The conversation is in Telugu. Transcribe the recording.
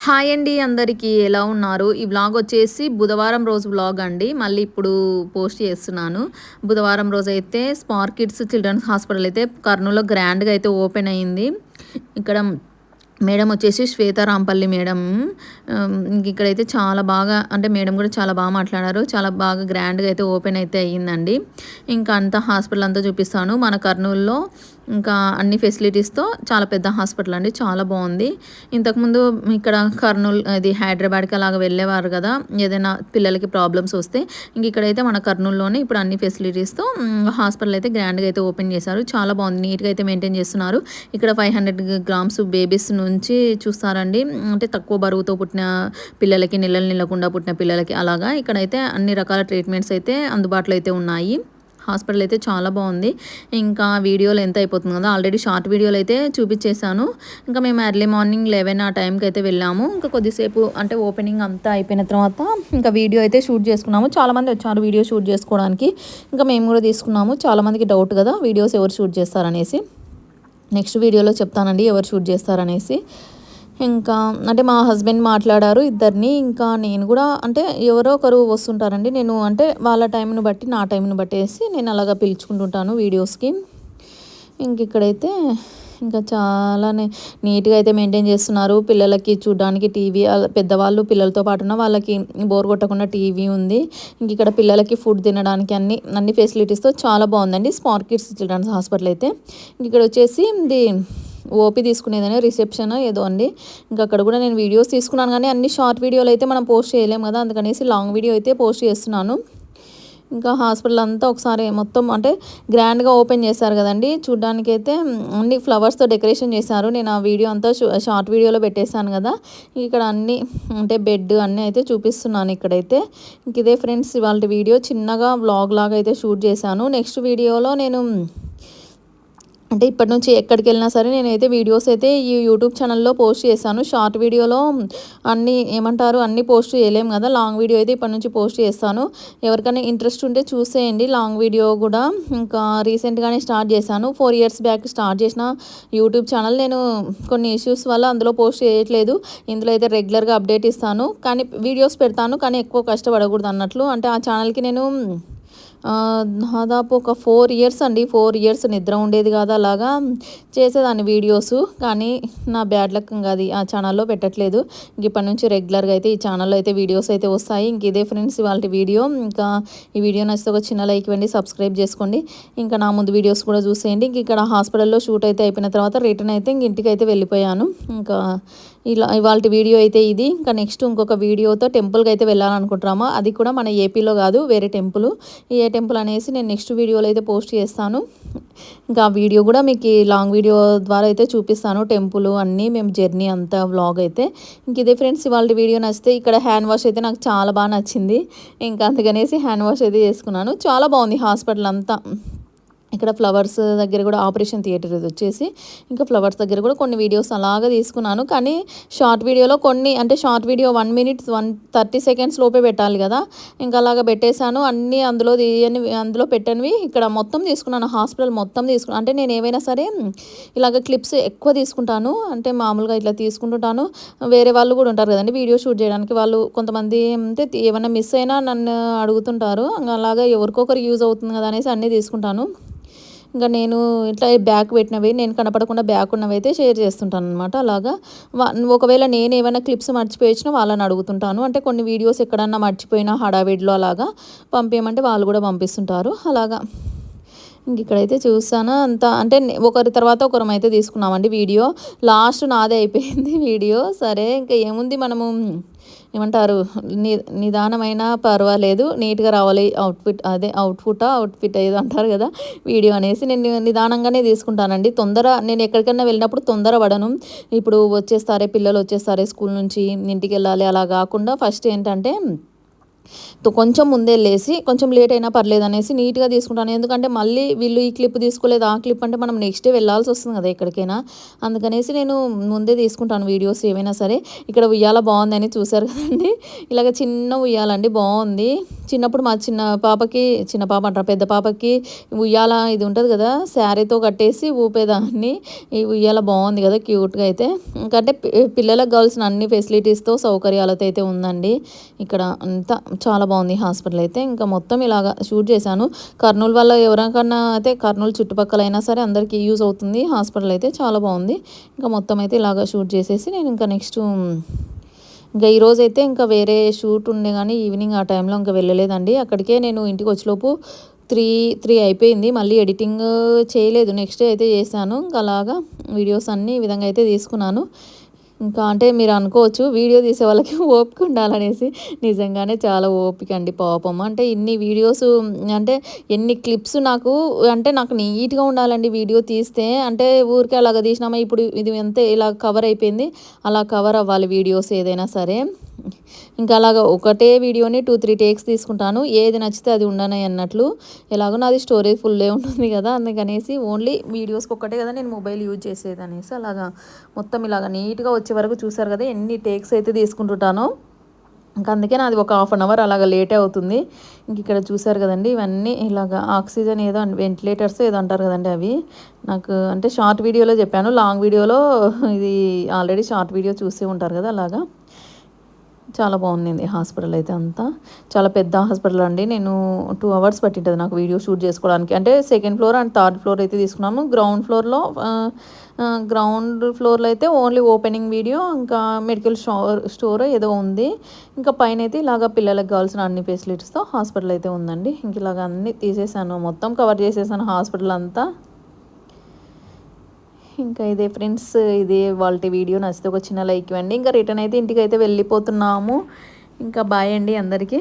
హాయ్ అండి అందరికీ ఎలా ఉన్నారు? ఈ వ్లాగ్ వచ్చేసి బుధవారం రోజు వ్లాగ్ అండి. మళ్ళీ ఇప్పుడు పోస్ట్ చేస్తున్నాను. బుధవారం రోజైతే స్పార్క్ కిడ్స్ చిల్డ్రన్స్ హాస్పిటల్ అయితే కర్నూలులో గ్రాండ్‌గా అయితే ఓపెన్ అయింది. ఇక్కడ మేడం వచ్చేసి శ్వేత రాంపల్లి మేడం. ఇక్కడైతే చాలా బాగా అంటే మేడం కూడా చాలా బాగా మాట్లాడారు. చాలా బాగా గ్రాండ్‌గా అయితే ఓపెన్ అయితే అయ్యిందండి. ఇంకా అంతా హాస్పిటల్ అంతా చూపిస్తాను. మన కర్నూలులో ఇంకా అన్ని ఫెసిలిటీస్‌తో చాలా పెద్ద హాస్పిటల్ అండి. చాలా బావుంది. ఇంతకుముందు ఇక్కడ కర్నూలు అది హైదరాబాద్‌కి అలాగ వెళ్ళేవారు కదా! ఏదైనా పిల్లలకి ప్రాబ్లమ్స్ వస్తే ఇంక ఇక్కడైతే మన కర్నూలులోనే ఇప్పుడు అన్ని ఫెసిలిటీస్‌తో హాస్పిటల్ అయితే గ్రాండ్‌గా అయితే ఓపెన్ చేశారు. చాలా బావుంది. నీట్‌గా అయితే మెయింటైన్ చేస్తున్నారు. ఇక్కడ 500 గ్రామ్స్ బేబీస్ నుంచి చూస్తారండి. అంటే తక్కువ బరువుతో పుట్టిన పిల్లలకి, నెలలు నిలకుండా పుట్టిన పిల్లలకి అలాగా ఇక్కడైతే అన్ని రకాల ట్రీట్మెంట్స్ అయితే అందుబాటులో అయితే ఉన్నాయి. హాస్పిటల్ అయితే చాలా బావుంది. ఇంకా వీడియోలో ఎంత అయిపోతుంది కదా! ఆల్రెడీ షార్ట్ వీడియోలో అయితే చూపించేశాను. ఇంకా మేము ఎర్లీ మార్నింగ్ 11 ఆ టైంకి అయితే వెళ్ళాము. ఇంకా కొద్దిసేపు అంటే ఓపెనింగ్ అంతా అయిపోయిన తర్వాత ఇంకా వీడియో అయితే షూట్ చేసుకున్నాము. చాలామంది వచ్చారు వీడియో షూట్ చేసుకోవడానికి. ఇంకా మేము కూడా తీసుకున్నాము. చాలామందికి డౌట్ కదా! వీడియోస్ ఎవరు షూట్ చేస్తారనేసి. నెక్స్ట్ వీడియోలో చెప్తానండి ఎవరు షూట్ చేస్తారనేసి. ఇంకా అంటే మా హస్బెండ్ మాట్లాడారు ఇద్దరిని. ఇంకా నేను కూడా అంటే ఎవరో ఒకరు వస్తుంటారండి. నేను అంటే వాళ్ళ టైంని బట్టి నా టైంని బట్టేసి నేను అలాగా పిలుచుకుంటుంటాను వీడియోస్‌కి. ఇక్కడైతే ఇంకా చాలానే నీట్‌గా అయితే మెయింటైన్ చేస్తున్నారు. పిల్లలకి చూడ్డానికి టీవీ పెద్దవాళ్ళు పిల్లలతో పాటున వాళ్ళకి బోర్ కొట్టకుండా టీవీ ఉంది. ఇక్కడ పిల్లలకి ఫుడ్ తినడానికి అన్ని ఫెసిలిటీస్‌తో చాలా బావుందండి. స్పార్క్ కిడ్స్ చిల్డ్రన్స్ హాస్పిటల్ అయితే. ఇక్కడ వచ్చేసి ఇది ఓపీ తీసుకునేదని రిసెప్షన్ ఏదో అండి. ఇంకా అక్కడ కూడా నేను వీడియోస్ తీసుకున్నాను కానీ అన్ని షార్ట్ వీడియోలు అయితే మనం పోస్ట్ చేయలేము కదా! అందుకనేసి లాంగ్ వీడియో అయితే పోస్ట్ చేస్తున్నాను. ఇంకా హాస్పిటల్ అంతా ఒకసారి మొత్తం అంటే గ్రాండ్‌గా ఓపెన్ చేశారు కదండీ! చూడ్డానికైతే అన్ని ఫ్లవర్స్‌తో డెకరేషన్ చేశారు. నేను ఆ వీడియో అంతా షార్ట్ వీడియోలో పెట్టేశాను కదా! ఇక్కడ అన్నీ అంటే బెడ్ అన్నీ అయితే చూపిస్తున్నాను ఇక్కడైతే. ఇదే ఫ్రెండ్స్ ఇవాల్టి వీడియో చిన్నగా వ్లాగ్ లాగా అయితే షూట్ చేశాను. నెక్స్ట్ వీడియోలో నేను అంటే ఇప్పటి నుంచి ఎక్కడికెళ్ళినా సరే నేనైతే వీడియోస్ అయితే ఈ యూట్యూబ్ ఛానల్‌లో పోస్ట్ చేశాను. షార్ట్ వీడియోలో అన్నీ పోస్ట్ చేయలేము కదా! లాంగ్ వీడియో అయితే ఇప్పటి నుంచి పోస్ట్ చేస్తాను. ఎవరికైనా ఇంట్రెస్ట్ ఉంటే చూసేయండి లాంగ్ వీడియో కూడా. ఇంకా రీసెంట్‌గానే స్టార్ట్ చేశాను. 4 ఇయర్స్ బ్యాక్ స్టార్ట్ చేసిన యూట్యూబ్ ఛానల్ నేను కొన్ని ఇష్యూస్ వల్ల అందులో పోస్ట్ చేయట్లేదు. ఇందులో అయితే రెగ్యులర్‌గా అప్డేట్ ఇస్తాను. కానీ వీడియోస్ పెడతాను. కానీ ఎక్కువ కష్టపడకూడదు అన్నట్లు. అంటే ఆ ఛానల్‌కి నేను దాదాపు ఒక 4 ఇయర్స్ అండి. 4 ఇయర్స్ నిద్ర ఉండేది కాదు. అలాగా చేసేదాన్ని వీడియోసు. కానీ నా బ్యాడ్ లక్ ఇంక అది ఆ ఛానల్‌లో పెట్టట్లేదు. ఇప్పటి నుంచి రెగ్యులర్‌గా అయితే ఈ ఛానల్‌లో అయితే వీడియోస్ అయితే వస్తాయి. ఇదే ఫ్రెండ్స్ ఇవాల్టి వీడియో. ఇంకా ఈ వీడియో నచ్చితే ఒక చిన్న లైక్ ఇవ్వండి. సబ్స్క్రైబ్ చేసుకోండి. ఇంకా నా ముందు వీడియోస్ కూడా చూసేయండి. ఇక్కడ హాస్పిటల్‌లో షూట్ అయితే అయిపోయిన తర్వాత రిటర్న్ అయితే ఇంటికైతే వెళ్ళిపోయాను. ఇంకా ఇవాల్టి వీడియో అయితే ఇది. ఇంకా నెక్స్ట్ ఇంకొక వీడియోతో టెంపుల్‌కి అయితే వెళ్ళాలనుకుంటున్నాము. అది కూడా మన ఏపీలో కాదు వేరే టెంపుల్. ఏ టెంపుల్ అనేసి నేను నెక్స్ట్ వీడియోలో అయితే పోస్ట్ చేస్తాను. ఇంకా ఆ వీడియో కూడా మీకు లాంగ్ వీడియో ద్వారా అయితే చూపిస్తాను. టెంపుల్ అన్నీ మేము జర్నీ అంతా వ్లాగ్ అయితే. ఇదే ఫ్రెండ్స్ ఇవాల్టి వీడియో నచ్చితే ఇక్కడ హ్యాండ్ వాష్ అయితే నాకు చాలా బాగా నచ్చింది. ఇంకా అందుకనేసి హ్యాండ్ వాష్ అయితే చేసుకున్నాను. చాలా బాగుంది హాస్పిటల్ అంతా. ఇక్కడ ఫ్లవర్స్ దగ్గర కూడా ఆపరేషన్ థియేటర్ ఇది వచ్చేసి. ఇంకా ఫ్లవర్స్ దగ్గర కూడా కొన్ని వీడియోస్ అలాగా తీసుకున్నాను. కానీ షార్ట్ వీడియోలో కొన్ని అంటే షార్ట్ వీడియో 1 మినిట్ 30 సెకండ్స్ లోపే పెట్టాలి కదా! ఇంకా అలాగా పెట్టేశాను. అన్నీ అందులో పెట్టనివి ఇక్కడ మొత్తం తీసుకున్నాను. హాస్పిటల్ మొత్తం తీసుకున్నాను. అంటే నేను ఏవైనా సరే ఇలాగ క్లిప్స్ ఎక్కువ తీసుకుంటాను. అంటే మామూలుగా ఇట్లా తీసుకుంటుంటాను. వేరే వాళ్ళు కూడా ఉంటారు కదండీ వీడియో షూట్ చేయడానికి. వాళ్ళు కొంతమంది అంటే ఏమైనా మిస్ అయినా నన్ను అడుగుతుంటారు. అలాగా ఎవరికొకరు యూజ్ అవుతుంది కదా అనేసి అన్నీ తీసుకుంటాను. ఇంకా నేను ఇట్లా బ్యాక్ పెట్టినవి నేను కనపడకుండా బ్యాక్ ఉన్నవి అయితే షేర్ చేస్తుంటాను అనమాట. అలాగా ఒకవేళ నేను ఏమైనా క్లిప్స్ మర్చిపోయినా వాళ్ళని అడుగుతుంటాను. అంటే కొన్ని వీడియోస్ ఎక్కడన్నా మర్చిపోయినా హడావిడిలో అలాగా పంపించమంటే వాళ్ళు కూడా పంపిస్తుంటారు. అలాగా ఇక్కడైతే చూసాను అంతా అంటే ఒకరి తర్వాత ఒకరం అయితే తీసుకున్నామండి వీడియో. లాస్ట్ నాదే అయిపోయింది వీడియో. సరే ఇంకా ఏముంది మనము ఏమంటారు నిదానమైనా పర్వాలేదు నీట్‌గా రావాలి అవుట్‌ఫిట్ ఏదో అంటారు కదా! వీడియో అనేసి నేను నిదానంగానే తీసుకుంటానండి. నేను ఎక్కడికన్నా వెళ్ళినప్పుడు తొందర పడను. ఇప్పుడు పిల్లలు వచ్చేస్తారే స్కూల్ నుంచి ఇంటికెళ్ళాలి అలా కాకుండా ఫస్ట్ ఏంటంటే కొంచెం ముందే లేసి కొంచెం లేట్ అయినా పర్లేదు అనేసి నీట్‌గా తీసుకుంటాను. ఎందుకంటే మళ్ళీ వీళ్ళు ఈ క్లిప్ తీసుకోలేదు, ఆ క్లిప్ అంటే మనం నెక్స్ట్ డే వెళ్ళాల్సొస్తుంది కదా ఎక్కడికైనా. అందుకనేసి నేను ముందే తీసుకుంటాను వీడియోస్ ఏవైనా సరే. ఇక్కడ ఉయ్యాల బావుందని చూసారు కదండీ! ఇలాగ చిన్న ఉయ్యాలండి బావుంది. చిన్నప్పుడు మా చిన్న పాప అంటున్నా, పెద్ద పాపకి ఉయ్యాల ఇది ఉంటది కదా! శారీతో కట్టేసి ఊపేదాన్ని. ఈ ఉయ్యాల బావుంది కదా! క్యూట్‌గా అయితే. ఇంకంటే పిల్లలకు కావాల్సిన అన్ని ఫెసిలిటీస్‌తో సౌకర్యాలతో అయితే ఉందండి. ఇక్కడ అంతా చాలా బాగుంది హాస్పిటల్ అయితే. ఇంకా మొత్తం ఇలాగా షూట్ చేశాను. కర్నూలు వల్ల ఎవరికన్నా అయితే కర్నూలు చుట్టుపక్కల అయినా సరే అందరికీ యూజ్ అవుతుంది. హాస్పిటల్ అయితే చాలా బాగుంది. ఇంకా మొత్తం అయితే ఇలాగా షూట్ చేసేసి నేను ఇంకా నెక్స్ట్ ఇంకా ఈరోజైతే ఇంకా వేరే షూట్ ఉండే కానీ ఈవినింగ్ ఆ టైంలో ఇంకా వెళ్ళలేదండి. అక్కడికే నేను ఇంటికి వచ్చేలోపు 3 అయిపోయింది. మళ్ళీ ఎడిటింగ్ చేయలేదు. నెక్స్ట్ డే అయితే చేశాను. ఇంకా అలాగా వీడియోస్ అన్నీ ఈ విధంగా అయితే తీసుకున్నాను. ఇంకా అంటే మీరు అనుకోవచ్చు వీడియో తీసే వాళ్ళకి ఓపిక ఉండాలనేసి. నిజంగానే చాలా ఓపిక అండి పాపం. అంటే ఇన్ని వీడియోస్ అంటే ఎన్ని క్లిప్స్ నాకు నీట్‌గా ఉండాలండి వీడియో తీస్తే. అంటే ఊరికే అలాగా తీసినామా ఇప్పుడు ఇది అంతే ఇలా కవర్ అయిపోయింది. అలా కవర్ అవ్వాలి వీడియోస్ ఏదైనా సరే. ఇంకా అలాగా ఒకటే వీడియోని 2, 3 టేక్స్ తీసుకుంటాను. ఏది నచ్చితే అది ఉండని అన్నట్లు. ఎలాగో నాది స్టోరేజ్ ఫుల్లే ఉంటుంది కదా! అందుకనేసి ఓన్లీ వీడియోస్‌కి ఒక్కటే కదా నేను మొబైల్ యూజ్ చేసేదనేసి అలాగా మొత్తం ఇలాగ నీట్‌గా వచ్చే వరకు చూసారు కదా! ఎన్ని టేక్స్ అయితే తీసుకుంటుంటానో. ఇంక అందుకే నాది ఒక హాఫ్ అన్ అవర్ అలాగా లేటే అవుతుంది. ఇంకిక్కడ చూసారు కదండీ! ఇవన్నీ ఇలాగ ఆక్సిజన్ ఏదో వెంటిలేటర్స్ ఏదో అంటారు కదండీ అవి. నాకు అంటే షార్ట్ వీడియోలో చెప్పాను. లాంగ్ వీడియోలో ఇది ఆల్రెడీ షార్ట్ వీడియో చూసే ఉంటారు కదా! అలాగా. చాలా బాగుండింది హాస్పిటల్ అయితే అంతా. చాలా పెద్ద హాస్పిటల్ అండి. నేను 2 అవర్స్ పట్టింటది నాకు వీడియో షూట్ చేసుకోవడానికి. అంటే second floor and third floor అయితే తీసుకున్నాము. గ్రౌండ్ ఫ్లోర్‌లో అయితే ఓన్లీ ఓపెనింగ్ వీడియో ఇంకా మెడికల్ స్టోర్ ఏదో ఉంది. ఇంకా పైనైతే ఇలాగ పిల్లలకి కావాల్సిన అన్ని ఫెసిలిటీస్‌తో హాస్పిటల్ అయితే ఉందండి. ఇంక ఇలాగ అన్నీ తీసేసాను. మొత్తం కవర్ చేసేసాను హాస్పిటల్ అంతా. ఇంకా ఇదే ఫ్రెండ్స్, ఇదే ఇవాల్టి వీడియో. నచ్చితే ఒక చిన్న లైక్ ఇవ్వండి. ఇంకా రిటర్న్ అయితే ఇంటికైతే వెళ్ళిపోతున్నాము. ఇంకా బాయ్ అండి అందరికీ.